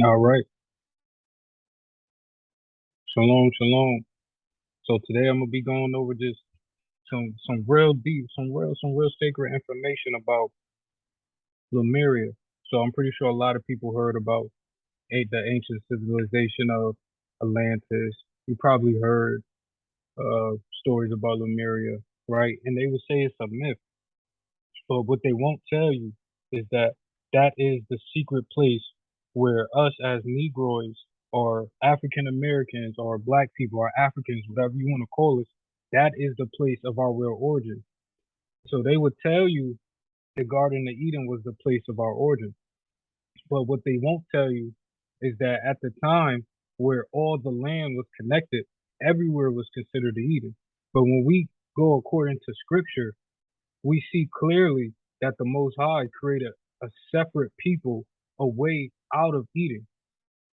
All right. Shalom, shalom. So today I'm gonna be going over just some real deep, some real sacred information about Lemuria. So I'm pretty sure a lot of people heard about the ancient civilization of Atlantis. You probably heard stories about Lemuria, right? And they would say it's a myth. But what they won't tell you is that that is the secret place where us as Negroids or African Americans or Black people or Africans, whatever you want to call us, that is the place of our real origin. So they would tell you the Garden of Eden was the place of our origin. But what they won't tell you is that at the time where all the land was connected, everywhere was considered Eden. But when we go according to scripture, we see clearly that the Most High created a separate people away out of Eden.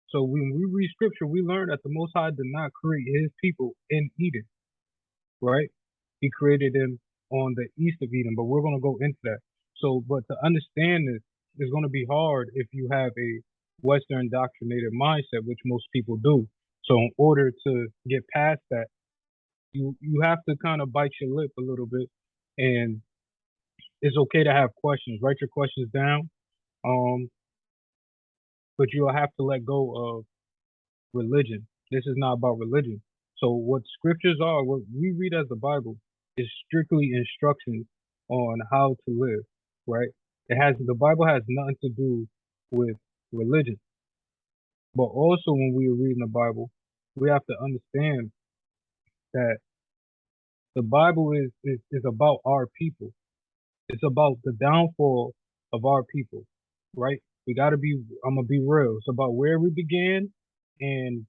So when we read scripture, we learn that the Most High did not create his people in Eden, right? He created them on the east of Eden, but we're going to go into that. So, but to understand this is going to be hard if you have a Western indoctrinated mindset, which most people do. So, in order to get past that, you have to kind of bite your lip a little bit, and it's okay to have questions. Write your questions down. Um, but you'll have to let go of religion. This is not about religion. So what scriptures are, what we read as the Bible, is strictly instructions on how to live, right? The Bible has nothing to do with religion. But also when we are reading the Bible, we have to understand that the Bible is about our people. It's about the downfall of our people, right? I'm gonna be real. It's about where we began and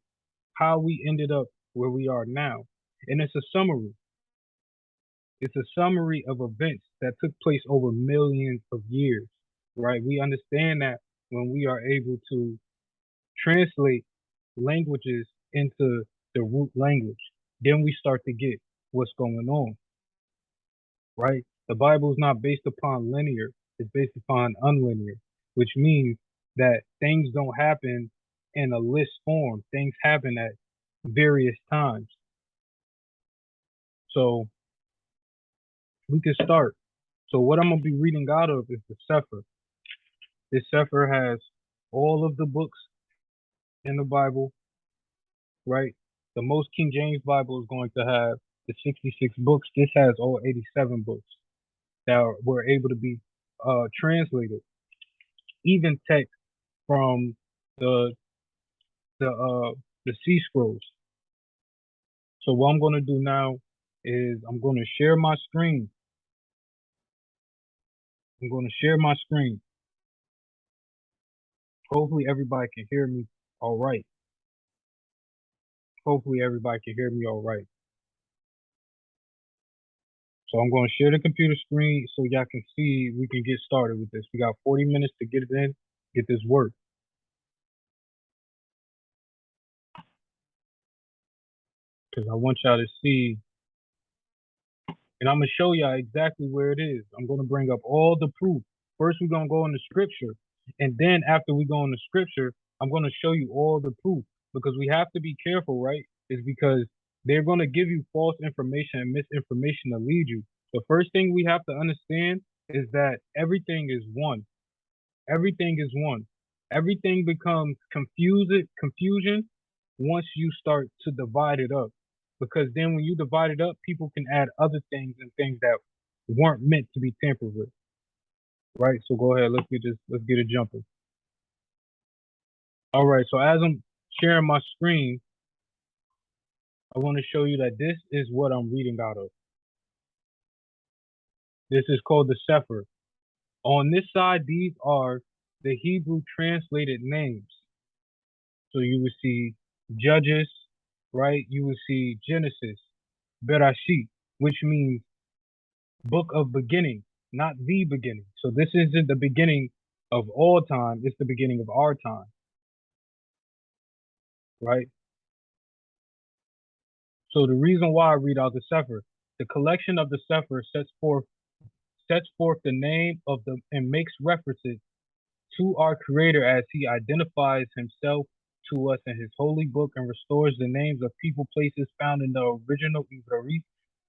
how we ended up where we are now. And it's a summary. It's a summary of events that took place over millions of years, right? We understand that when we are able to translate languages into the root language, then we start to get what's going on, right? The Bible is not based upon linear, it's based upon unlinear, which means that things don't happen in a list form. Things happen at various times. So we can start. So what I'm gonna be reading out of is the Sefer. This Sefer has all of the books in the Bible, right? The most King James Bible is going to have the 66 books. This has all 87 books that were able to be translated, even text from the the uh the sea scrolls. So what I'm gonna do now is I'm gonna share my screen. I'm gonna share my screen. Hopefully everybody can hear me all right. Hopefully everybody can hear me all right. So I'm going to share the computer screen so y'all can see we can get started with this. We got 40 minutes to get it in, get this work. Because I want y'all to see, and I'm going to show y'all exactly where it is. I'm going to bring up all the proof. First, we're going to go into scripture. And then after we go into scripture, I'm going to show you all the proof. Because we have to be careful, right? Is because they're going to give you false information and misinformation to lead you. The first thing we have to understand is that everything is one. Everything is one. Everything becomes confusion once you start to divide it up. Because then when you divide it up, people can add other things and things that weren't meant to be tampered with. Right? So go ahead, let's get it jumping. All right, so as I'm sharing my screen, I want to show you that this is what I'm reading out of. This is called the Sefer. On this side, these are the Hebrew translated names. So you would see Judges, right? You would see Genesis, Berashit, which means book of beginning, not the beginning. So this isn't the beginning of all time, it's the beginning of our time, right? So the reason why I read out the Sefer, the collection of the Sefer sets forth the name of the and makes references to our Creator as He identifies Himself to us in His holy book and restores the names of people, places found in the original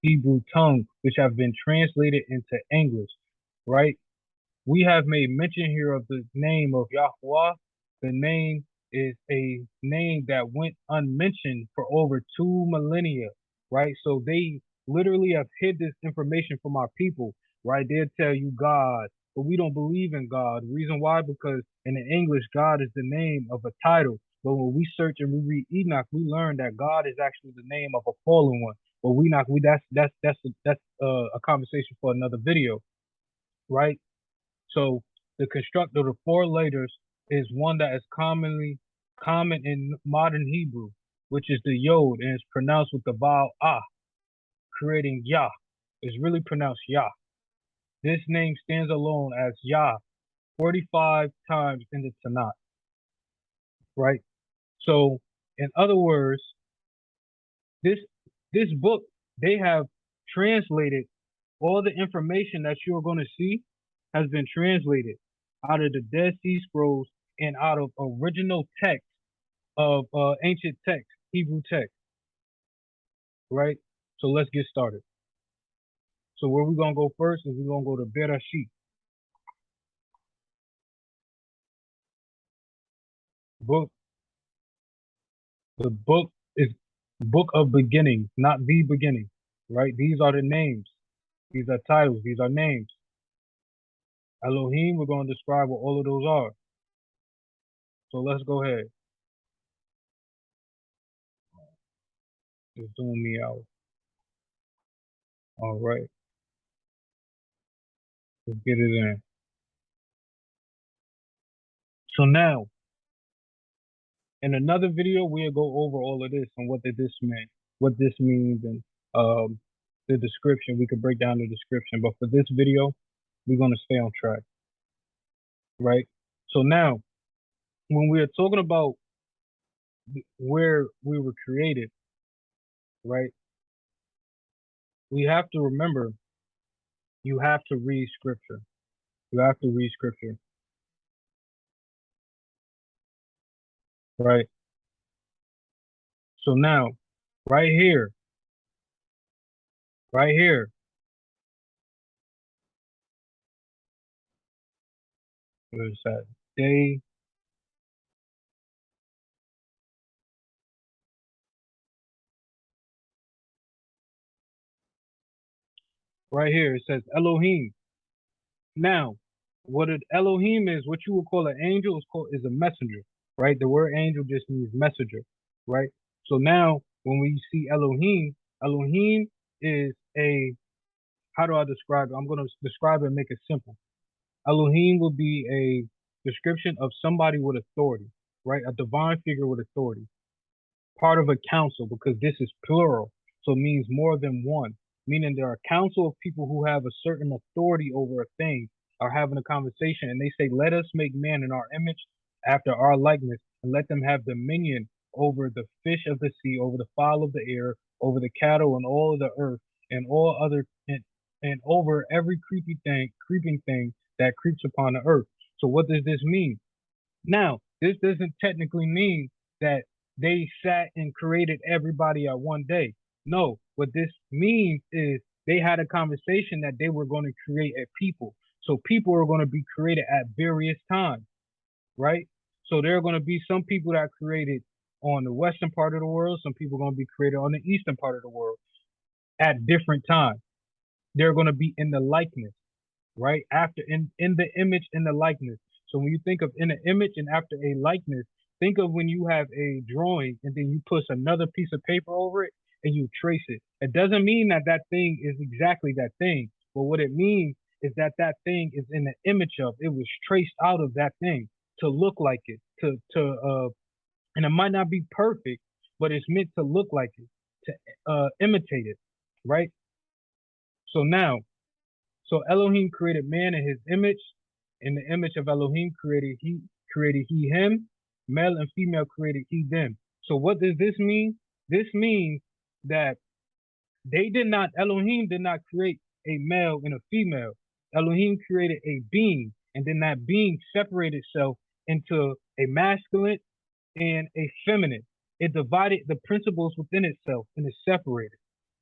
Hebrew tongue, which have been translated into English, right? We have made mention here of the name of Yahweh. The name is a name that went unmentioned for over 2 millennia, right? So they literally have hid this information from our people, right? They'll tell you God, but we don't believe in God. The reason why? Because in the English, God is the name of a title. But when we search and we read Enoch, we learn that God is actually the name of a fallen one. But we not we that's a conversation for another video, right? So the construct of the four letters is one that is common in modern Hebrew, which is the yod, and is pronounced with the vowel ah, creating Yah. It's really pronounced Yah. This name stands alone as Yah 45 times in the Tanakh, right? So, in other words, this this book, they have translated all the information that you're going to see has been translated out of the Dead Sea Scrolls and out of original text of ancient text, Hebrew text, right? So let's get started. So where we're gonna go first is we're gonna go to Bereshit. Book. The book is book of beginnings, not the beginning, right? These are the names. These are titles. These are names. Elohim, we're gonna describe what all of those are. So let's go ahead. Just zoom me out. All right. Let's get it in. So now, in another video, we'll go over all of this and what did this mean, what this means, and the description. We could break down the description, but for this video, we're gonna stay on track, right? So now, when we are talking about where we were created, right? We have to remember you have to read scripture. You have to read scripture, right? So now, right here, right here, there's that day. Right here, it says Elohim. Now, what an Elohim is, what you would call an angel, is a messenger, right? The word angel just means messenger, right? So now, when we see Elohim, Elohim is a, how do I describe it? I'm going to describe it and make it simple. Elohim will be a description of somebody with authority, right? A divine figure with authority, part of a council, because this is plural, so it means more than one, meaning there are a council of people who have a certain authority over a thing, are having a conversation, and they say, let us make man in our image after our likeness, and let them have dominion over the fish of the sea, over the fowl of the air, over the cattle and all of the earth, and all other and over every creeping thing that creeps upon the earth. So what does this mean? Now, this doesn't technically mean that they sat and created everybody at one day. No, what this means is they had a conversation that they were going to create a people. So people are going to be created at various times, right? So there are going to be some people that are created on the western part of the world, some people are going to be created on the eastern part of the world at different times. They're going to be in the likeness, right? After in the image, in the likeness. So when you think of in an image and after a likeness, think of when you have a drawing and then you put another piece of paper over it and you trace it. It doesn't mean that that thing is exactly that thing, but what it means is that that thing is in the image of. It was traced out of that thing to look like it, and it might not be perfect, but it's meant to look like it, to imitate it, right? So now, so Elohim created man in his image. In the image of Elohim created he him. Male and female created he them. So what does this mean? This means that Elohim did not create a male and a female. Elohim created a being. and then that being separated itself into a masculine and a feminine. It divided the principles within itself and it separated,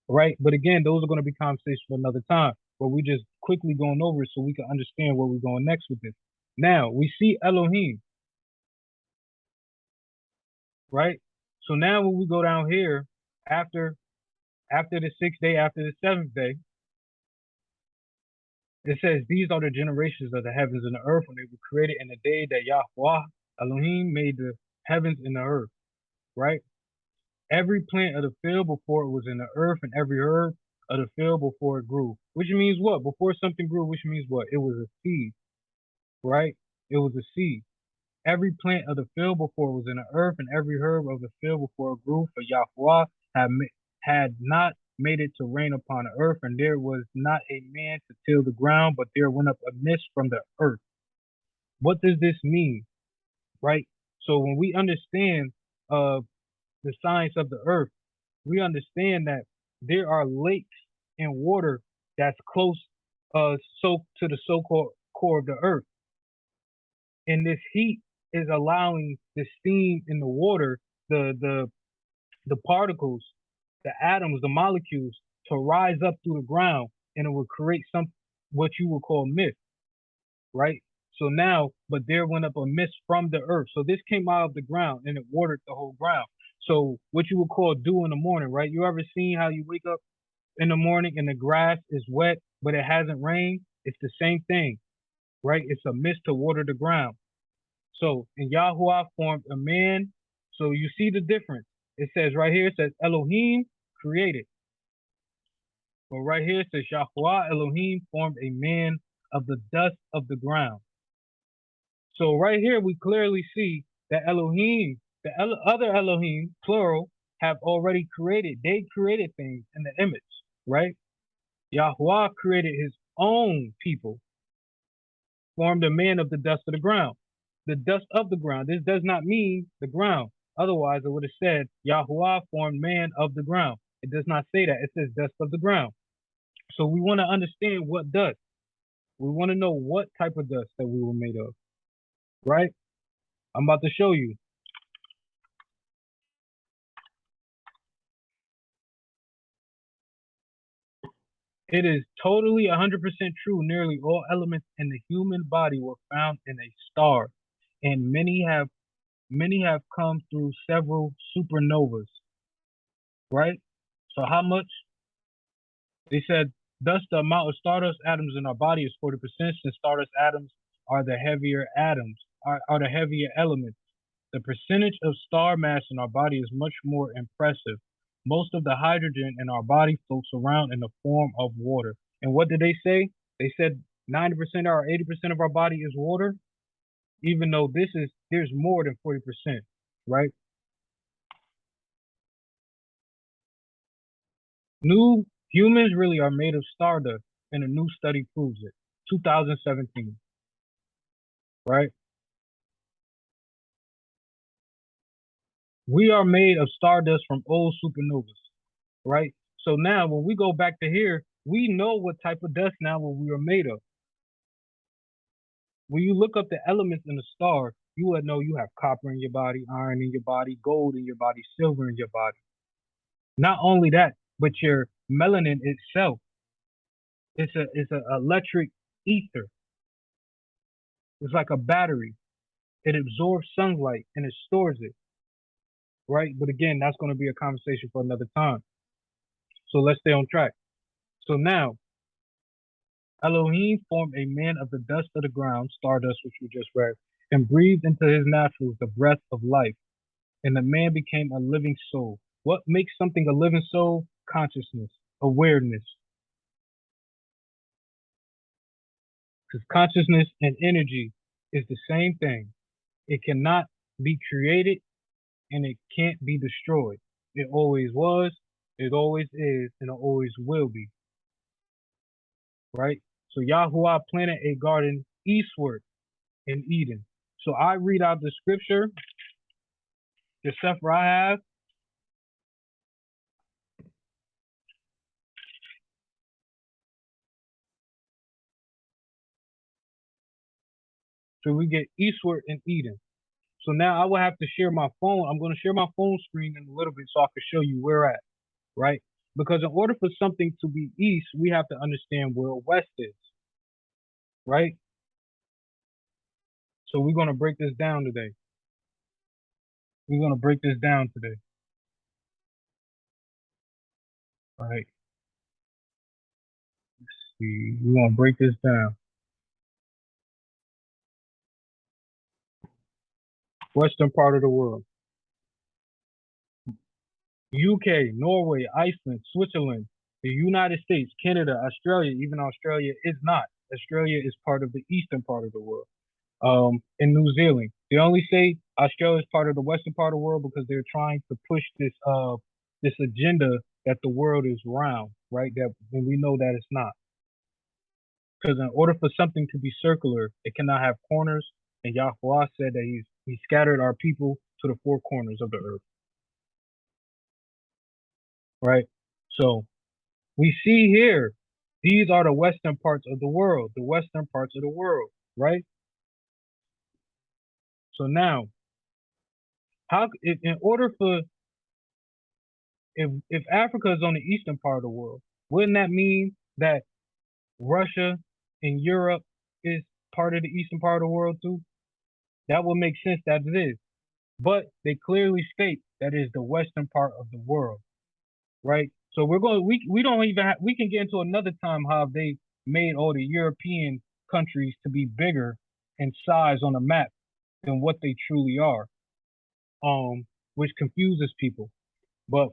right? But again, those are going to be conversations for another time. But we just quickly going over it so we can understand where we're going next with this. Now we see Elohim, right? So now when we go down here, after the sixth day, after the seventh day, it says these are the generations of the heavens and the earth when they were created in the day that Yahweh Elohim made the heavens and the earth, right? Every plant of the field before it was in the earth, and every herb of the field before it grew. Which means what? Before something grew, which means what? It was a seed, right? It was a seed. Every plant of the field before it was in the earth, and every herb of the field before it grew, for Yahweh had not made it to rain upon the earth, and there was not a man to till the ground, but there went up a mist from the earth. What does this mean, right? So when we understand the science of the earth, we understand that there are lakes and water that's close so to the so-called core of the earth. And this heat is allowing the steam in the water, the particles, the atoms, the molecules to rise up through the ground and it will create some what you would call mist, right? So now, but there went up a mist from the earth. So this came out of the ground and it watered the whole ground. So what you would call dew in the morning, right? You ever seen how you wake up in the morning and the grass is wet, but it hasn't rained? It's the same thing, right? It's a mist to water the ground. So, and Yahuwah formed a man. So you see the difference. It says right here, it says Elohim created. But right here it says Yahuwah Elohim formed a man of the dust of the ground. So right here we clearly see that Elohim, the other Elohim, plural, have already created. They created things in the image, right? Yahuwah created his own people, formed a man of the dust of the ground. The dust of the ground. This does not mean the ground. Otherwise, it would have said Yahuwah formed man of the ground. It does not say that. It says dust of the ground. So we want to understand what dust. We want to know what type of dust that we were made of, right? I'm about to show you. It is totally 100% true. Nearly all elements in the human body were found in a star, and many have come through several supernovas, right? So how much? They said, thus the amount of stardust atoms in our body is 40%, since stardust atoms are the heavier atoms, are the heavier elements. The percentage of star mass in our body is much more impressive. Most of the hydrogen in our body floats around in the form of water. And what did they say? They said 90% or 80% of our body is water, even though there's more than 40%, right? New humans really are made of stardust, and a new study proves it. 2017, right? We are made of stardust from old supernovas, right? So now when we go back to here, we know what type of dust now what we are made of. When you look up the elements in the star, you would know you have copper in your body, iron in your body, gold in your body, silver in your body. Not only that, but your melanin itself, it's a electric ether. It's like a battery. It absorbs sunlight and it stores it, right? But again, that's going to be a conversation for another time. So let's stay on track. So now, Elohim formed a man of the dust of the ground, stardust, which we just read, and breathed into his nostrils the breath of life, and the man became a living soul. What makes something a living soul? Consciousness, awareness. Because consciousness and energy is the same thing. It cannot be created and it can't be destroyed. It always was, it always is, and it always will be. Right? So Yahuwah planted a garden eastward in Eden. So I read out the scripture, the sefer I have. So we get eastward and Eden. So now I will have to share my phone. I'm going to share my phone screen in a little bit so I can show you where at, right? Because in order for something to be east, we have to understand where west is, right? So we're going to break this down today. We're going to break this down today, right? Let's see. We're going to break this down. Western part of the world. UK, Norway, Iceland, Switzerland, the United States, Canada, Australia, even Australia is not. Australia is part of the eastern part of the world. In New Zealand. They only say Australia is part of the western part of the world because they're trying to push this agenda that the world is round, right? That when we know that it's not. Because in order for something to be circular, it cannot have corners. And Yahweh said that he scattered our people to the four corners of the earth, right? So we see here, these are the western parts of the world, the western parts of the world, right? So now, in order for if Africa is on the eastern part of the world, wouldn't that mean that Russia and Europe is part of the eastern part of the world too? That would make sense that it is. But they clearly state that is the western part of the world, right? So we don't even we can get into another time how they made all the European countries to be bigger in size on a map than what they truly are, which confuses people. But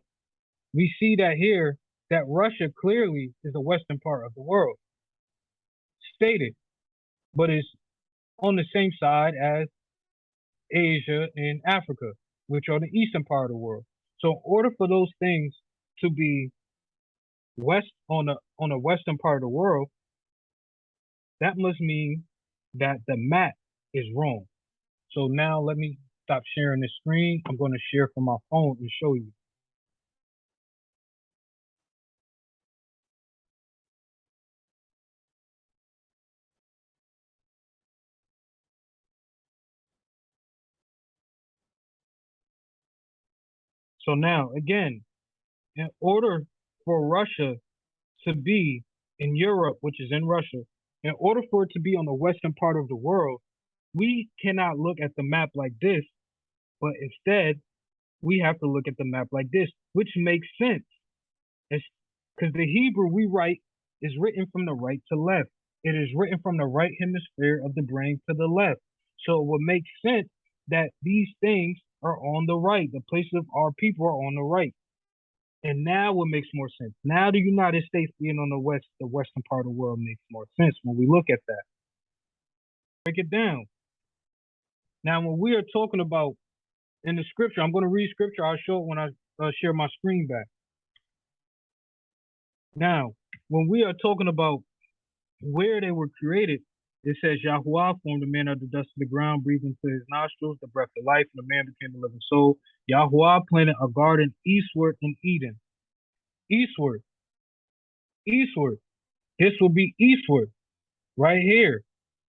we see that here that Russia clearly is the western part of the world, stated, but it's on the same side as Asia and Africa, which are the eastern part of the world. So in order for those things to be west on the western part of the world, that must mean that the map is wrong. So now let me stop sharing this screen. I'm going to share from my phone and show you. So now again, in order for Russia to be in Europe, which is in Russia, in order for it to be on the western part of the world, we cannot look at the map like this, but instead we have to look at the map like this, which makes sense. Because the Hebrew we write is written from the right to left. It is written from the right hemisphere of the brain to the left. So it would make sense that these things are on the right. The places of our people are on the right. And now it makes more sense. Now the United States being on the western part of the world makes more sense when we look at that. Break it down. Now, when we are talking about in the scripture, I'm going to read scripture. I'll show it when I share my screen back. Now, when we are talking about where they were created, it says Yahuwah formed a man out of the dust of the ground, breathed into his nostrils the breath of life, and the man became a living soul. Yahuwah planted a garden eastward in Eden. Eastward, eastward. This will be eastward, right here.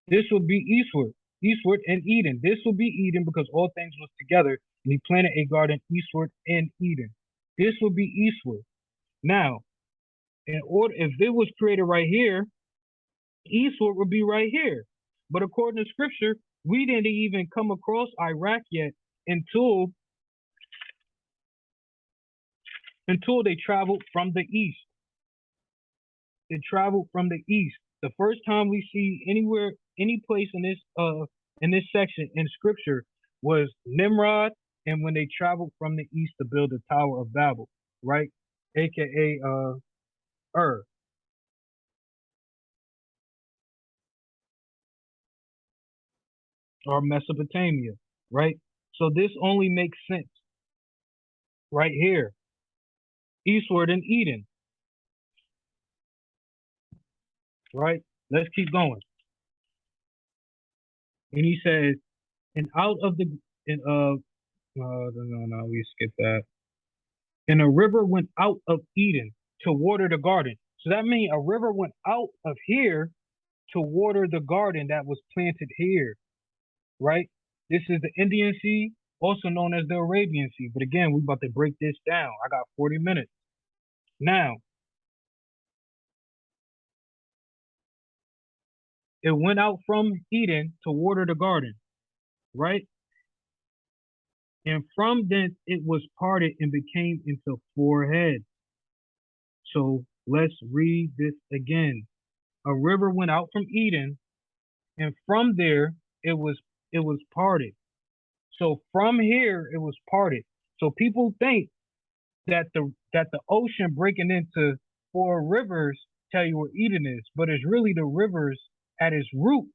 This will be eastward, eastward and Eden. This will be Eden because all things was together, and he planted a garden eastward in Eden. This will be eastward. Now, in order, if it was created right here, eastward would be right here. But according to scripture, we didn't even come across Iraq yet until they traveled from the east. They traveled from the east. The first time we see anywhere, any place in this section in scripture was Nimrod, and when they traveled from the east to build the Tower of Babel, right? AKA Ur, or Mesopotamia, right? So this only makes sense right here, eastward in Eden, right? Let's keep going. And he says, and out of the, and no, we skip that. And a river went out of Eden to water the garden. So that means a river went out of here to water the garden that was planted here. right? This is the Indian Sea, also known as the Arabian Sea. But again, we about to break this down. I got 40 minutes. Now, it went out from Eden to water the garden, right? And from thence it was parted and became into four heads. So let's read this again. A river went out from Eden, and from there it was parted. So from here it was parted. So people think that the ocean breaking into four rivers tell you where Eden is, but it's really the rivers at its root,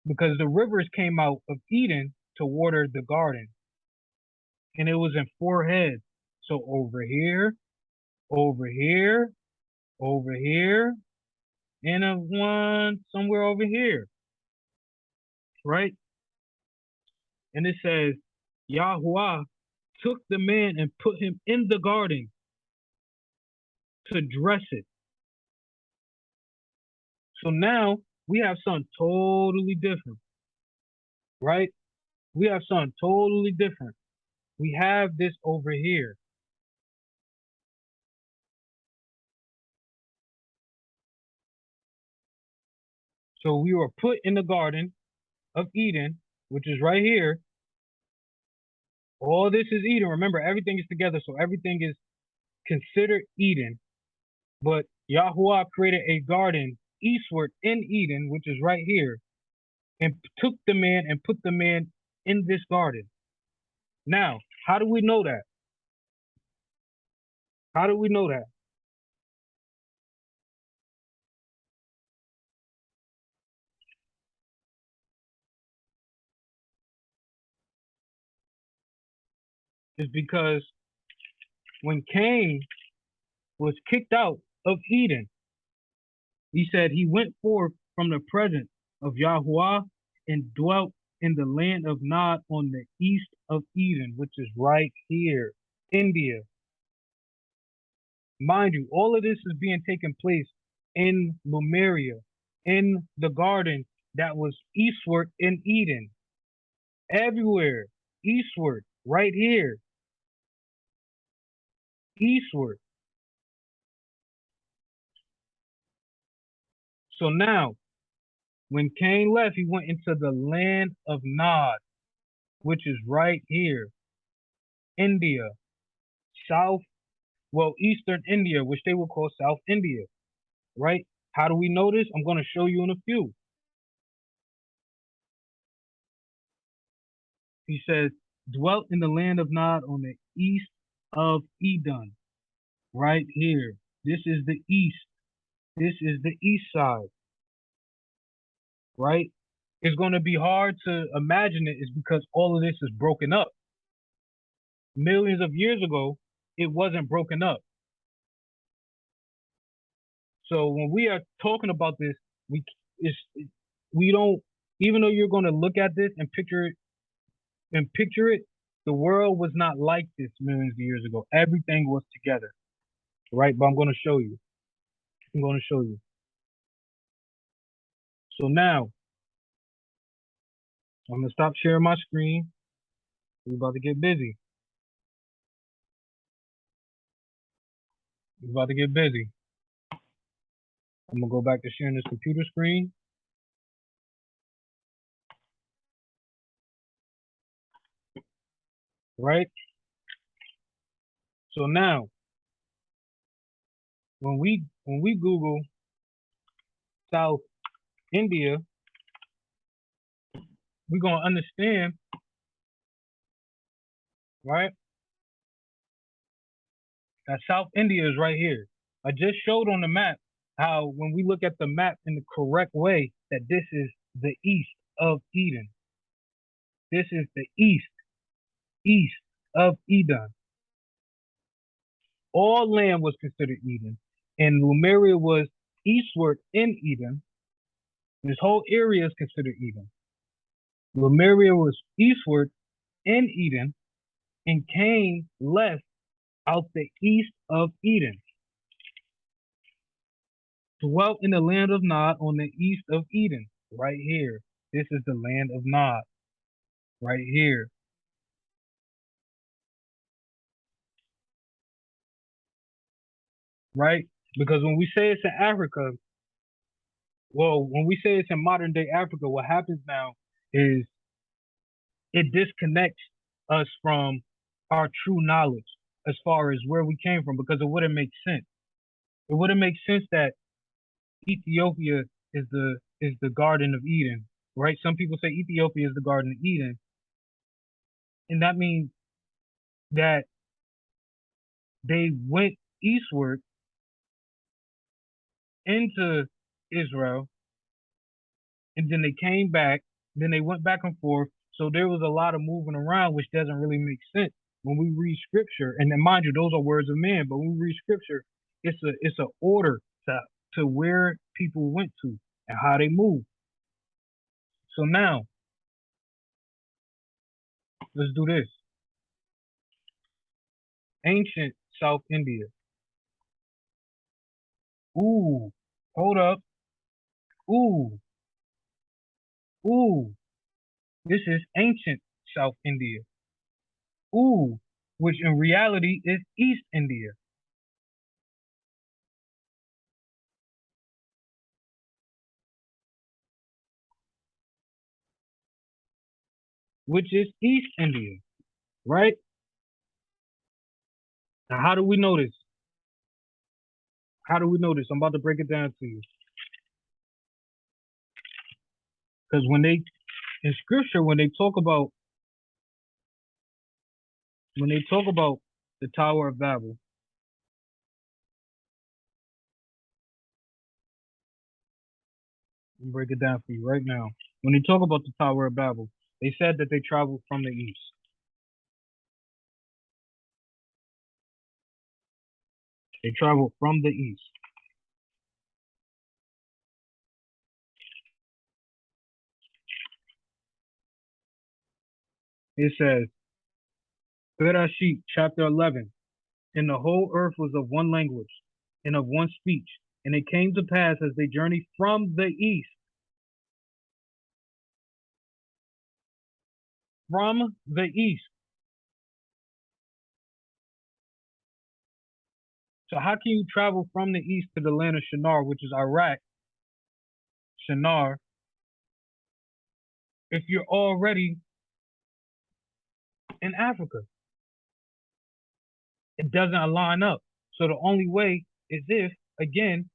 because the rivers came out of Eden to water the garden, and it was in four heads. So over here, over here, over here, and a one somewhere over here, right? And it says, Yahuwah took the man and put him in the garden to dress it. So now we have something totally different, right? We have something totally different. We have this over here. So we were put in the garden of Eden, which is right here. All this is Eden. Remember, everything is together, so everything is considered Eden. But Yahuwah created a garden eastward in Eden, which is right here, and took the man and put the man in this garden. Now, how do we know that? How do we know that? It's because when Cain was kicked out of Eden, he said he went forth from the presence of Yahuwah and dwelt in the land of Nod on the east of Eden, which is right here, India. Mind you, all of this is being taken place in Lemuria, in the garden that was eastward in Eden. Everywhere, eastward, right here, eastward. So now, when Cain left, he went into the land of Nod, which is right here, India, south, well, eastern India, which they would call South India, right? How do we know this? I'm going to show you in a few. He says, dwelt in the land of Nod on the east of Edom, right here. This is the east. This is the east side, right? It's going to be hard to imagine it is because all of this is broken up. Millions of years ago, it wasn't broken up. So when we are talking about this, we it's we don't, even though you're going to look at this and picture it, the world was not like this millions of years ago. Everything was together, right? But I'm going to show you. I'm going to show you. So now I'm going to stop sharing my screen. We're about to get busy. We're about to get busy. I'm going to go back to sharing this computer screen. Right? So now when we Google South India, we're going to understand, right, that South India is right here. I just showed on the map how when we look at the map in the correct way, that this is the east of Eden. This is the east of Eden. All land was considered Eden, and Lemuria was eastward in Eden. This whole area is considered Eden. Lemuria was eastward in Eden, and Cain left out the east of Eden, dwelt in the land of Nod on the east of Eden, right here. This is the land of Nod right here, right? Because when we say it's in Africa, well, when we say it's in modern day Africa, what happens now is it disconnects us from our true knowledge as far as where we came from because it wouldn't make sense. It wouldn't make sense that Ethiopia is the Garden of Eden, right? Some people say Ethiopia is the Garden of Eden, and that means that they went eastward into Israel, and then they came back, then they went back and forth. So there was a lot of moving around, which doesn't really make sense when we read scripture. And then mind you, those are words of men, but when we read scripture, it's a order to where people went to and how they moved. So now let's do this. Ancient South India. Ooh, hold up. Ooh, ooh. This is ancient South India. Ooh, which in reality is East India, which is East India, right? Now, how do we know this? How do we know this? I'm about to break it down to you. Because when they in scripture, when they talk about the Tower of Babel, I'm break it down for you right now. When they talk about the Tower of Babel, they said that they traveled from the east. They traveled from the east. It says, Bereshit, chapter 11, and the whole earth was of one language and of one speech. And it came to pass as they journeyed from the east. So how can you travel from the east to the land of Shinar, which is Iraq, Shinar, if you're already in Africa? It doesn't align up. So the only way is if, again,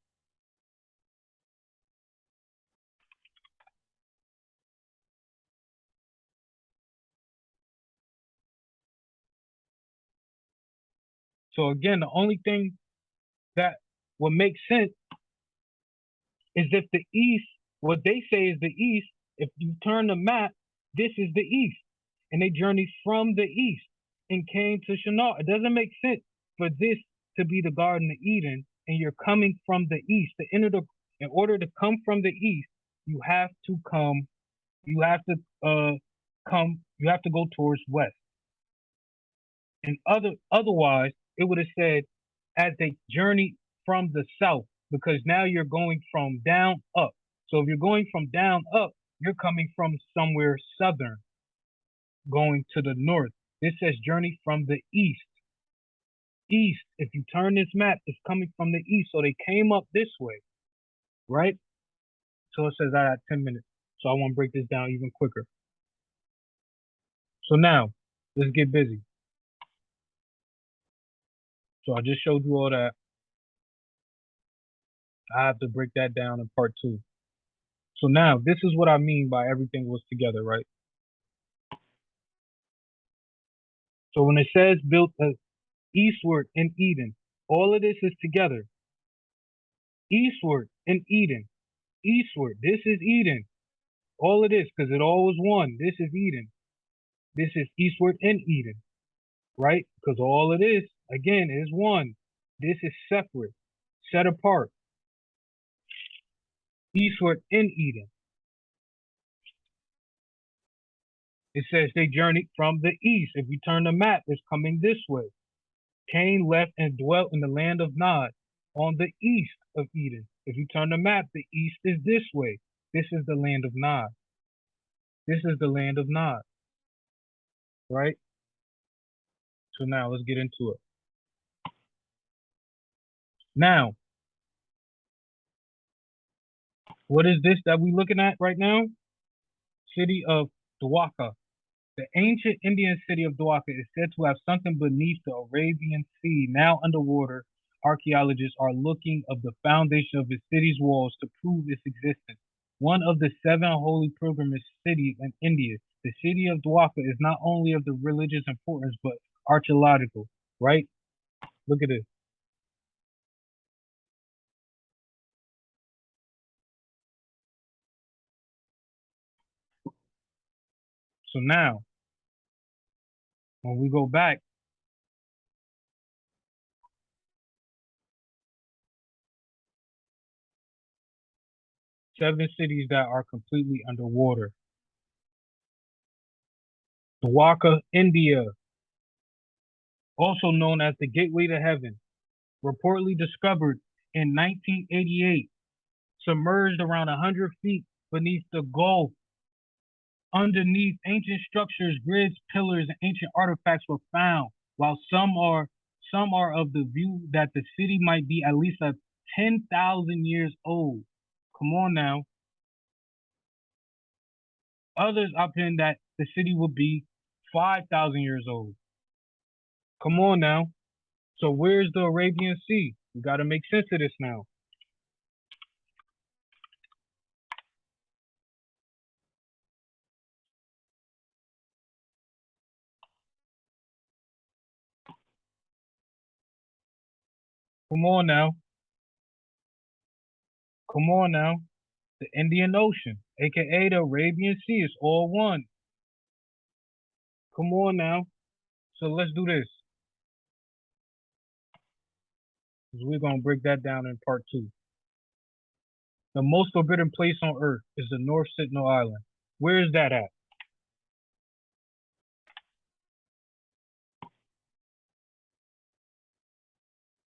so again, the only thing that would make sense is if the east, what they say is the east, if you turn the map, this is the east. And they journeyed from the east and came to Shinar. It doesn't make sense for this to be the Garden of Eden and you're coming from the east. In order to come from the east, you have to come, you have to you have to go towards west. And otherwise, it would have said as they journey from the south, because now you're going from down up. So if you're going from down up, you're coming from somewhere southern, going to the north. This says journey from the east. East, if you turn this map, it's coming from the east. So they came up this way, right? So it says I got 10 minutes. So I want to break this down even quicker. So now, let's get busy. So I just showed you all that. I have to break that down in part two. So now, this is what I mean by everything was together, right? So when it says built eastward in Eden, all of this is together. Eastward in Eden. Eastward. This is Eden. All of this, because it all was one. This is Eden. This is eastward in Eden, right? Because all of this, again, is one. This is separate, set apart. Eastward in Eden. It says they journeyed from the east. If you turn the map, it's coming this way. Cain left and dwelt in the land of Nod on the east of Eden. If you turn the map, the east is this way. This is the land of Nod. This is the land of Nod, right? So now let's get into it. Now, what is this that we looking at right now? City of Dwaka. The ancient Indian city of Dwaka is said to have sunken beneath the Arabian Sea. Now underwater, archaeologists are looking of the foundation of its city's walls to prove its existence. One of the seven holy pilgrimage cities in India, the city of Dwaka is not only of the religious importance but archaeological, right? Look at this. So now, when we go back, seven cities that are completely underwater. Dwaka, India, also known as the Gateway to Heaven, reportedly discovered in 1988, submerged around 100 feet beneath the Gulf. Underneath ancient structures, grids, pillars, and ancient artifacts were found, while some are of the view that the city might be at least 10,000 years old. Come on now. Others opine that the city would be 5,000 years old. Come on now. So where's the Arabian Sea? We got to make sense of this now. Come on now. Come on now. The Indian Ocean, aka the Arabian Sea, is all one. Come on now. So let's do this. We're gonna break that down in part two. The most forbidden place on Earth is the North Sentinel Island. Where is that at?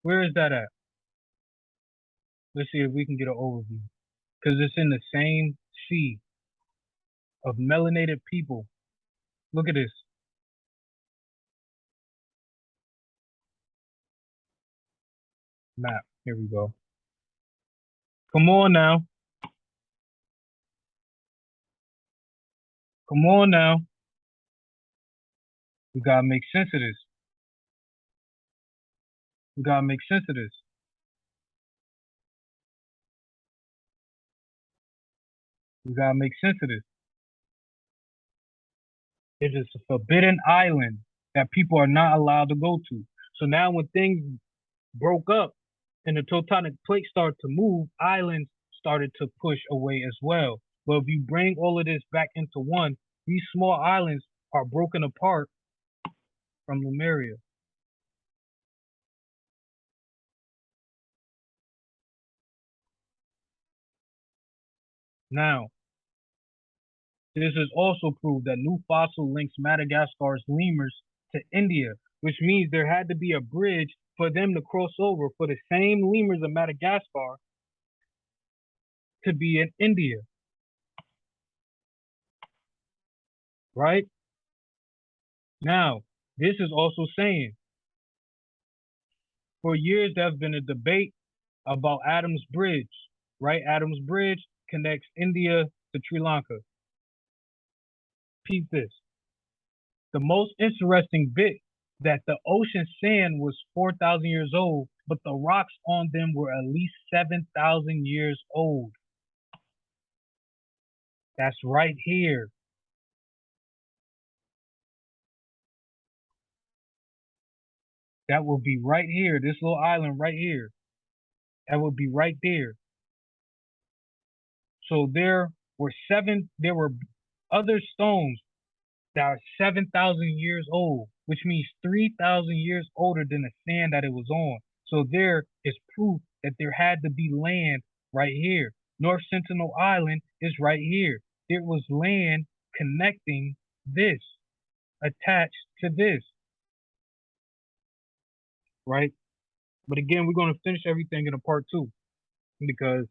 Where is that at? Let's see if we can get an overview. Because it's in the same sea of melanated people. Look at this. Map. Here we go. Come on now. Come on now. We gotta make sense of this. We gotta make sense of this. We gotta make sense of this. It is a forbidden island that people are not allowed to go to. So now when things broke up and the tectonic plates started to move, islands started to push away as well. But if you bring all of this back into one, these small islands are broken apart from Lemuria. Now, this is also proved that new fossil links Madagascar's lemurs to India, which means there had to be a bridge for them to cross over for the same lemurs of Madagascar to be in India, right? Now, this is also saying for years there's been a debate about Adam's Bridge, right? Adam's Bridge connects India to Sri Lanka. Peep this. The most interesting bit that the ocean sand was 4,000 years old, but the rocks on them were at least 7,000 years old. That's right here. That will be right here. This little island right here. That would be right there. So there were other stones that are 7,000 years old, which means 3,000 years older than the sand that it was on. So there is proof that there had to be land right here. North Sentinel Island is right here. There was land connecting this, attached to this, right? But again, we're going to finish everything in a part two because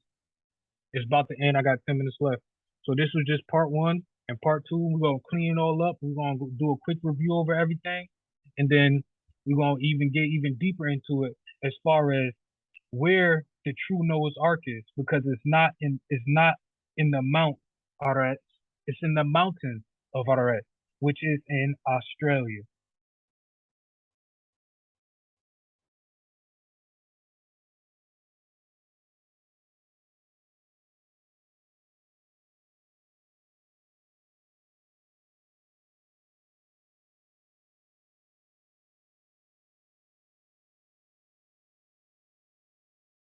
it's about to end. I got 10 minutes left. So this was just part one. In part two, we're gonna clean it all up. We're gonna do a quick review over everything, and then we're gonna even get even deeper into it as far as where the true Noah's Ark is, because it's not in the Mount Ararat, it's in the mountains of Ararat, which is in Australia.